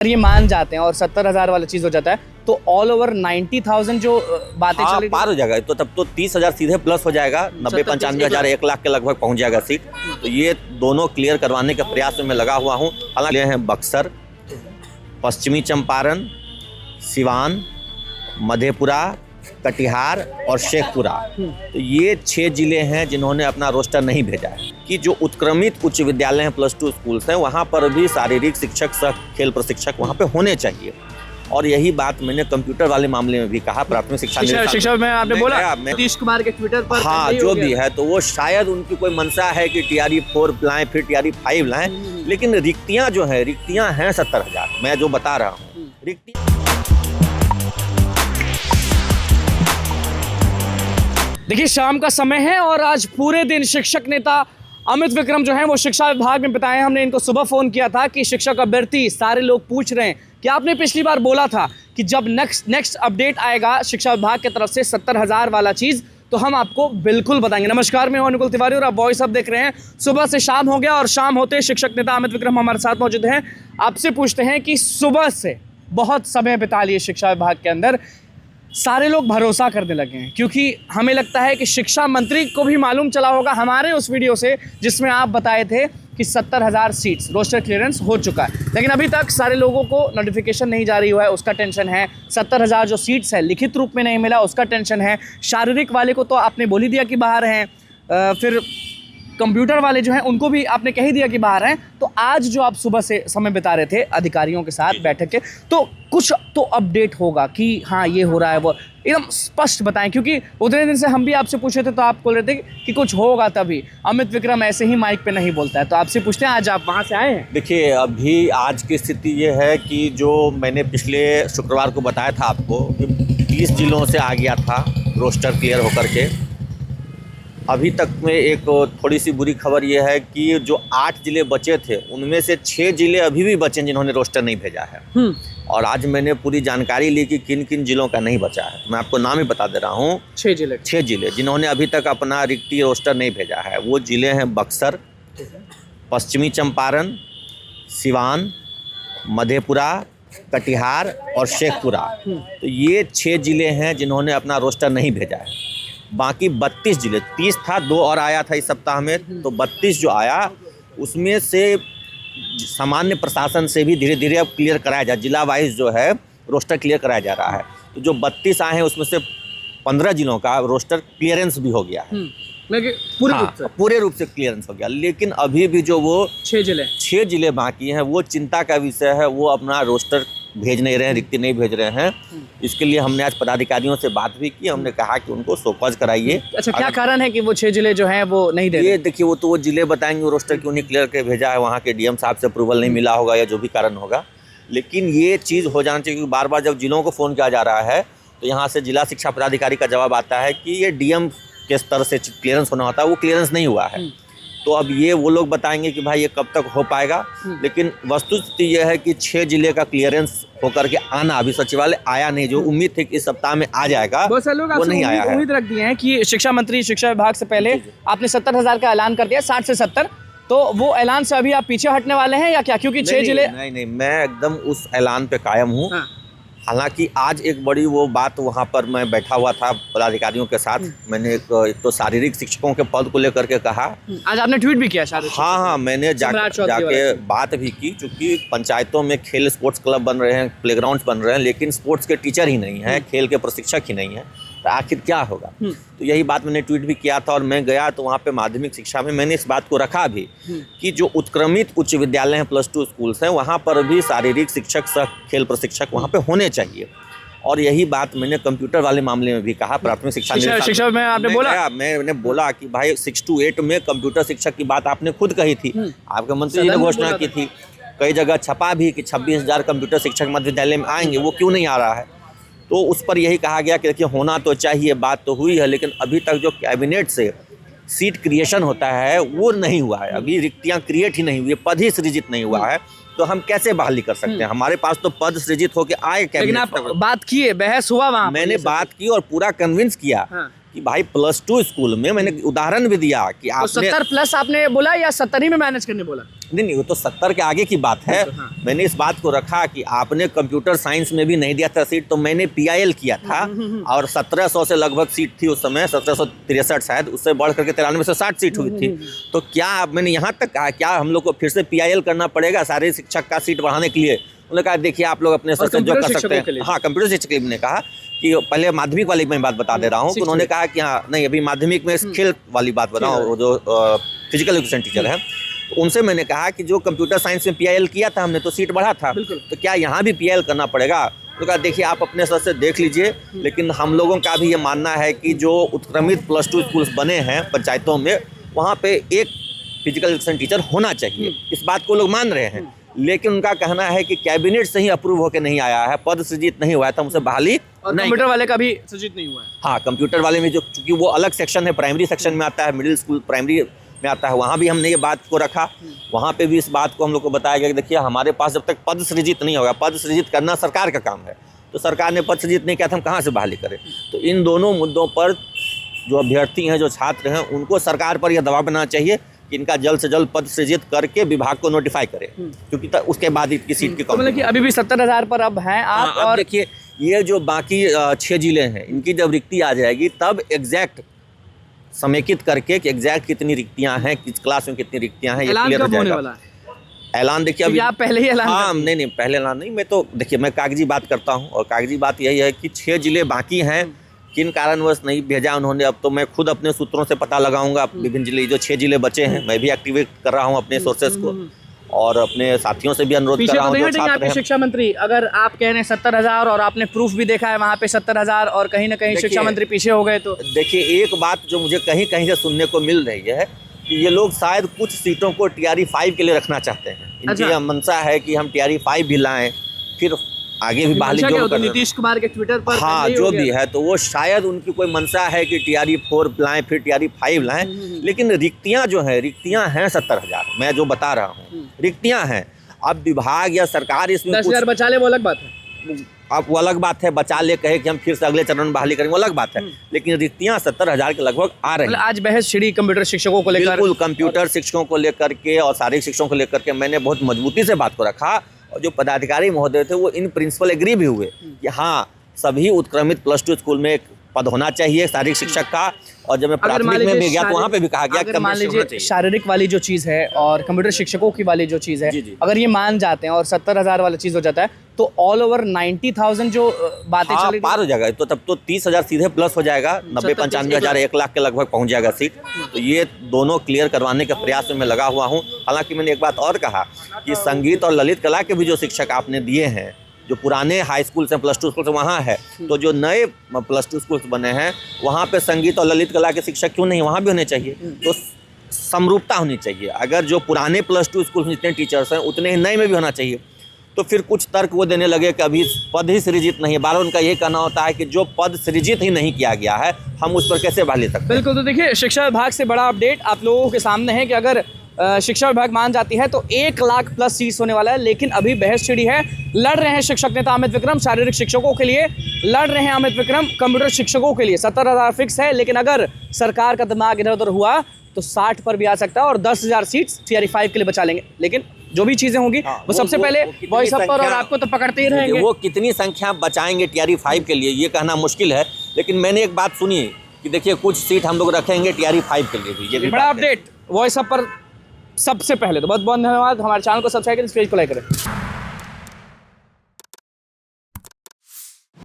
ये मान जाते हैं और 70,000 वाला चीज हो जाता है तो ऑल ओवर 90,000 जो बातें चल रही पार हो जाएगा। तो तब तो 30,000 सीधे प्लस हो जाएगा, 90-95,000 1 लाख के लगभग पहुंच जाएगा सीट। तो ये दोनों क्लियर करवाने के प्रयास में मैं लगा हुआ हूँ। हालांकि हैं बक्सर, पश्चिमी चंपारण, सिवान, मधेपुरा, कटिहार और शेखपुरा। तो ये 6 जिले हैं जिन्होंने अपना रोस्टर नहीं भेजा है। कि जो उत्क्रमित उच्च विद्यालय हैं, +2 स्कूल्स हैं, वहाँ पर भी शारीरिक शिक्षक सह खेल प्रशिक्षक वहाँ पे होने चाहिए। और यही बात मैंने कंप्यूटर वाले मामले में भी कहा। प्राथमिक शिक्षा में आपने बोला नीतीश कुमार के ट्विटर पर हाँ जो भी है, तो वो शायद उनकी कोई मंशा है कि TRE 4 लाएं फिर TRE 5 लाएं, लेकिन रिक्तियाँ जो है, रिक्तियाँ हैं 70,000। मैं जो बता रहा हूँ रिक्तियाँ। देखिए शाम का समय है और आज पूरे दिन शिक्षक नेता अमित विक्रम जो हैं वो शिक्षा विभाग में बिताए। हमने इनको सुबह फ़ोन किया था कि शिक्षक अभ्यर्थी सारे लोग पूछ रहे हैं कि आपने पिछली बार बोला था कि जब नेक्स्ट अपडेट आएगा शिक्षा विभाग की तरफ से 70,000 वाला चीज़ तो हम आपको बिल्कुल बताएंगे। नमस्कार, मैं हूं अनुकुल तिवारी और आप वॉइस अप देख रहे हैं। सुबह से शाम हो गया और शाम होते शिक्षक नेता अमित विक्रम हमारे साथ मौजूद हैं। आपसे पूछते हैं कि सुबह से बहुत समय बिता लिए शिक्षा विभाग के अंदर, सारे लोग भरोसा करने लगे हैं क्योंकि हमें लगता है कि शिक्षा मंत्री को भी मालूम चला होगा हमारे उस वीडियो से जिसमें आप बताए थे कि 70,000 सीट्स रोस्टर क्लियरेंस हो चुका है, लेकिन अभी तक सारे लोगों को नोटिफिकेशन नहीं जारी हुआ है, उसका टेंशन है। 70,000 जो सीट्स है लिखित रूप में नहीं मिला, उसका टेंशन है। शारीरिक वाले को तो आपने बोल ही दिया कि बाहर हैं, फिर कंप्यूटर वाले जो हैं उनको भी आपने कह ही दिया कि बाहर हैं। तो आज जो आप सुबह से समय बिता रहे थे अधिकारियों के साथ बैठक के, तो कुछ तो अपडेट होगा कि हाँ ये हो रहा है, वो एकदम स्पष्ट बताएं, क्योंकि उतने दिन से हम भी आपसे पूछे थे तो आप बोल रहे थे कि कुछ होगा तभी। अमित विक्रम ऐसे ही माइक पे नहीं बोलता है, तो आपसे पूछते हैं आज आप वहाँ से आए हैं। देखिए अभी आज की स्थिति ये है कि जो मैंने पिछले शुक्रवार को बताया था आपको कि 30 जिलों से आ गया था रोस्टर क्लियर होकर के। अभी तक में एक थोड़ी सी बुरी खबर ये है कि जो 8 जिले बचे थे उनमें से 6 जिले अभी भी बचे जिन्होंने रोस्टर नहीं भेजा है। और आज मैंने पूरी जानकारी ली कि किन किन जिलों का नहीं बचा है। मैं आपको नाम ही बता दे रहा हूँ। 6 जिले जिन्होंने अभी तक अपना रिक्ति रोस्टर नहीं भेजा है। वो जिले हैं बक्सर, पश्चिमी चंपारण, सिवान, मधेपुरा, कटिहार और शेखपुरा। तो ये 6 जिले हैं जिन्होंने अपना रोस्टर नहीं भेजा है। बाकी 32 जिले, 30 था, 2 और आया था इस सप्ताह में, तो 32 जो आया उसमें से सामान्य प्रशासन से भी धीरे धीरे अब क्लियर कराया जा, जिला वाइज जो है रोस्टर क्लियर कराया जा रहा है। तो जो 32 आए हैं उसमें से 15 जिलों का रोस्टर क्लियरेंस भी हो गया है। पूरे रूप से क्लियरेंस हो गया। लेकिन अभी भी जो वो 6 जिले बाकी हैं वो चिंता का विषय है। वो अपना रोस्टर भेज नहीं रहे हैं, रिक्ति नहीं भेज रहे हैं। इसके लिए हमने आज पदाधिकारियों से बात भी की। हमने कहा कि उनको शोकॉज कराइए। अच्छा, क्या कारण है कि वो 6 जिले जो हैं वो नहीं दे रहे? ये देखिए वो तो वो जिले बताएंगे वो रोस्टर क्यों नहीं क्लियर करके भेजा है। वहाँ के DM साहब से अप्रूवल नहीं मिला होगा या जो भी कारण होगा। लेकिन ये चीज़ हो जाना चाहिए क्योंकि बार बार जब जिलों को फ़ोन किया जा रहा है तो यहाँ से जिला शिक्षा पदाधिकारी का जवाब आता है कि ये DM के स्तर से क्लियरेंस होना होता है, वो क्लियरेंस नहीं हुआ है। तो अब ये वो लोग बताएंगे कि भाई ये कब तक हो पाएगा। लेकिन वस्तुस्थिति ये है कि 6 जिले का क्लियरेंस होकर के आना अभी सचिवालय आया नहीं। जो उम्मीद थी कि इस सप्ताह में आ जाएगा बहुत सारे लोग वो नहीं आया है। उम्मीद रख दिए हैं कि शिक्षा मंत्री शिक्षा विभाग से पहले आपने 70,000 का ऐलान कर दिया, 60 से 70, तो वो ऐलान से अभी आप पीछे हटने वाले हैं या क्या? क्योंकि 6 जिले नहीं, मैं एकदम उस ऐलान पे कायम हूँ। हालांकि आज एक बड़ी वो बात वहाँ पर मैं बैठा हुआ था पदाधिकारियों के साथ। मैंने एक तो शारीरिक शिक्षकों के पद को लेकर के कहा। आज आपने ट्वीट भी किया शायद? हाँ, मैंने जाके बात भी की। चूँकि पंचायतों में खेल स्पोर्ट्स क्लब बन रहे हैं, प्लेग्राउंड्स बन रहे हैं, लेकिन स्पोर्ट्स के टीचर ही नहीं है, खेल के प्रशिक्षक ही नहीं है, तो आखिर क्या होगा? तो यही बात मैंने ट्वीट भी किया था। और मैं गया तो वहाँ पे माध्यमिक शिक्षा में मैंने इस बात को रखा भी कि जो उत्क्रमित उच्च विद्यालय हैं, +2 स्कूल्स हैं, वहाँ पर भी शारीरिक शिक्षक सह खेल प्रशिक्षक वहाँ पे होने चाहिए। और यही बात मैंने कंप्यूटर वाले मामले में भी कहा। प्राथमिक शिक्षा में आपने बोला, मैंने बोला कि भाई 6 to 8 में कंप्यूटर शिक्षक की बात आपने खुद कही थी, आपके मंत्री जी ने घोषणा की थी, कई जगह छपा भी कि 26,000 कंप्यूटर शिक्षक मध्य विद्यालय में आएंगे। वो क्यों नहीं आ रहा है? तो उस पर यही कहा गया कि देखिए होना तो चाहिए, बात तो हुई है, लेकिन अभी तक जो कैबिनेट से सीट क्रिएशन होता है वो नहीं हुआ है। अभी रिक्तियाँ क्रिएट ही नहीं हुई, पद ही सृजित नहीं हुआ है। तो हम कैसे बहाली कर सकते हैं? हमारे पास तो पद सृजित होके आए। लेकिन आप बात किए, बहस हुआ वहाँ? मैंने बात की और पूरा कन्विंस किया कि भाई +2 स्कूल में मैंने उदाहरण भी दिया कि तो आपने 70 प्लस आपने बोला या 70 ही में मैनेज करने बोला? नहीं, वो तो 70 के आगे की बात है। हाँ। मैंने इस बात को रखा कि आपने कंप्यूटर साइंस में भी नहीं दिया था सीट, तो मैंने PIL किया था और 1700 से लगभग सीट थी उस समय, 1763 शायद, उससे बढ़ करके 93 से 60 सीट हुई थी। तो क्या मैंने यहाँ तक कहा क्या हम लोग को फिर से PIL करना पड़ेगा शारीरिक शिक्षक का सीट बढ़ाने के लिए? उन्होंने कहा देखिए आप लोग अपने स्तर से जो कर सकते हैं। हाँ, कंप्यूटर शिक्षक के लिए ने कहा कि पहले माध्यमिक वाली मैं बात बता दे रहा हूँ, तो उन्होंने कहा कि हाँ नहीं अभी माध्यमिक में खेल वाली बात बताओ, वो जो फिजिकल एजुकेशन टीचर है उनसे मैंने कहा कि जो कंप्यूटर साइंस में PIL किया था हमने तो सीट बढ़ा था, तो क्या यहाँ भी PIL करना पड़ेगा? तो कहा देखिए आप अपने स्तर से देख लीजिए, लेकिन हम लोगों का भी ये मानना है कि जो उत्क्रमित +2 स्कूल्स बने हैं पंचायतों में, वहाँ पे एक फिजिकल एजुकेशन टीचर होना चाहिए। इस बात को लोग मान रहे हैं, लेकिन उनका कहना है कि कैबिनेट से ही अप्रूव होकर नहीं आया है, पद सृजित नहीं हुआ है, तो हमसे बहाली और नहीं। कंप्यूटर वाले का भी सृजित नहीं हुआ है। हाँ, कंप्यूटर वाले में जो चूँकि वो अलग सेक्शन है, प्राइमरी सेक्शन में आता है, मिडिल स्कूल प्राइमरी में आता है, वहाँ भी हमने ये बात को रखा। वहाँ पे भी इस बात को हम लोग को बताया गया कि देखिए हमारे पास जब तक पद सृजित नहीं होगा, पद सृजित करना सरकार का काम है, तो सरकार ने पद सृजित नहीं किया था, हम कहाँ से बहाली करें? तो इन दोनों मुद्दों पर जो अभ्यर्थी हैं, जो छात्र हैं, उनको सरकार पर यह दबाव बनाना चाहिए कि इनका जल्द से जल्द पद सृजित करके विभाग को नोटिफाई करे, क्योंकि उसके बाद इनकी सीट की तो मतलब कि अभी भी 70,000 पर अब हैं आप। हाँ, और देखिए ये जो बाकी 6 जिले हैं, इनकी जब रिक्ति आ जाएगी तब एग्जैक्ट समेकित करके कि एग्जैक्ट कितनी रिक्तियां हैं, किस क्लास में कितनी रिक्तियां हैं, ये ऐलान क्लियर हो कब होने जाएगा। वाला है? ऐलान देखिए अभी आप पहले ही ऐलान हाँ नहीं पहले ऐलान नहीं, मैं तो देखिए मैं कागजी बात करता हूँ, और कागजी बात यही है कि 6 जिले बाकी हैं, किन कारणवश नहीं भेजा उन्होंने, अब तो मैं खुद अपने सूत्रों से पता लगाऊंगा विभिन्न जिले, जो 6 जिले बचे हैं, मैं भी एक्टिवेट कर रहा हूँ अपने सोर्सेस को और अपने साथियों से भी अनुरोध कर रहा हूँ जो छात्र हैं। शिक्षा मंत्री अगर आप कह रहे हैं 70,000 और आपने प्रूफ भी देखा है वहाँ पे 70,000 और कहीं ना कहीं शिक्षा मंत्री पीछे हो गए, तो देखिए एक बात जो मुझे कहीं कहीं से सुनने को मिल रही है कि ये लोग शायद कुछ सीटों को TRE 5 के लिए रखना चाहते हैं। इनकी यह मंशा है कि हम TRE 5 भी लाएं, फिर आगे भी बहाली जो कर नीतीश कुमार के ट्विटर पर हाँ जो भी है, तो वो शायद उनकी कोई मंशा है कि TRE 4 लाएं फिर TRE 5 लाएं, लेकिन रिक्तियां जो है, रिक्तियां हैं 70,000, मैं जो बता रहा हूँ रिक्तियां हैं। अब विभाग या सरकार इसमें 10,000 बचा ले वो अलग बात है, अब वो अलग बात है, बचा ले कहे कि हम फिर से अगले चरण में बहाली करेंगे, वो अलग बात है, लेकिन रिक्तियां 70,000 के लगभग आ रही हैं। आज बहस छिड़ी कंप्यूटर शिक्षकों को लेकर, बिल्कुल कंप्यूटर शिक्षकों को लेकर के और शारीरिक शिक्षकों को लेकर के मैंने बहुत मजबूती से बात को रखा, और जो पदाधिकारी महोदय थे वो इन प्रिंसिपल एग्री भी हुए कि हाँ सभी उत्क्रमित +2 स्कूल में एक पद होना चाहिए शारीरिक शिक्षक का, और जब मैं प्राथमिक में भी गया तो वहाँ पे भी कहा गया कि मान लीजिए शारीरिक वाली जो चीज़ है और कंप्यूटर शिक्षकों की वाली जो चीज़ है, अगर ये मान जाते हैं और 70,000 वाला चीज़ हो जाता है, तो ऑल ओवर 90,000 जो बातें चल रही पार हो जाएगा, तो तब तो 30,000 सीधे प्लस हो जाएगा, 90-95 हज़ार 1 लाख के लगभग पहुँच जाएगा सीट। तो ये दोनों क्लियर करवाने के प्रयास में मैं लगा हुआ हूँ। हालांकि मैंने एक बात और कहा कि संगीत और ललित कला के भी जो शिक्षक आपने दिए हैं, जो पुराने हाई स्कूल से +2 स्कूल से वहाँ है, तो जो नए +2 स्कूल बने हैं वहाँ पे संगीत और ललित कला के शिक्षक क्यों नहीं, वहाँ भी होने चाहिए। तो समरूपता होनी चाहिए, अगर जो पुराने +2 स्कूल में जितने टीचर्स हैं उतने ही नए में भी होना चाहिए। तो फिर कुछ तर्क वो देने लगे कि अभी पद ही सृजित नहीं है, बार उनका यही कहना होता है कि जो पद सृजित ही नहीं किया गया है हम उस पर कैसे बहाली सकते हैं। बिल्कुल, तो देखिए शिक्षा विभाग से बड़ा अपडेट आप लोगों के सामने है कि अगर शिक्षा विभाग मान जाती है तो 1 लाख प्लस सीट्स होने वाला है, लेकिन अभी बहस छिड़ी है। लड़ रहे हैं शिक्षक नेता अमित विक्रम शारीरिक शिक्षकों के लिए, लड़ रहे हैं अमित विक्रम कंप्यूटर शिक्षकों के लिए। 70,000 फिक्स है, लेकिन अगर सरकार का दिमाग इधर उधर हुआ तो 60 पर भी आ सकता है और 10,000 सीट्स TRE 5 के लिए बचा लेंगे। लेकिन जो भी चीज़ें होंगी वो सबसे पहले वॉइस अप पर और आपको तो पकड़ते ही रहेंगे। वो कितनी संख्या बचाएंगे TRE 5 के लिए ये कहना मुश्किल है, लेकिन मैंने एक बात सुनी कि देखिए कुछ सीट हम लोग रखेंगे TRE 5 के लिए भी। ये भी बड़ा अपडेट वॉइस अप पर सबसे पहले तो बहुत बहुत धन्यवाद। हमारे चैनल को सब्सक्राइब करें, पेज को लाइक करें।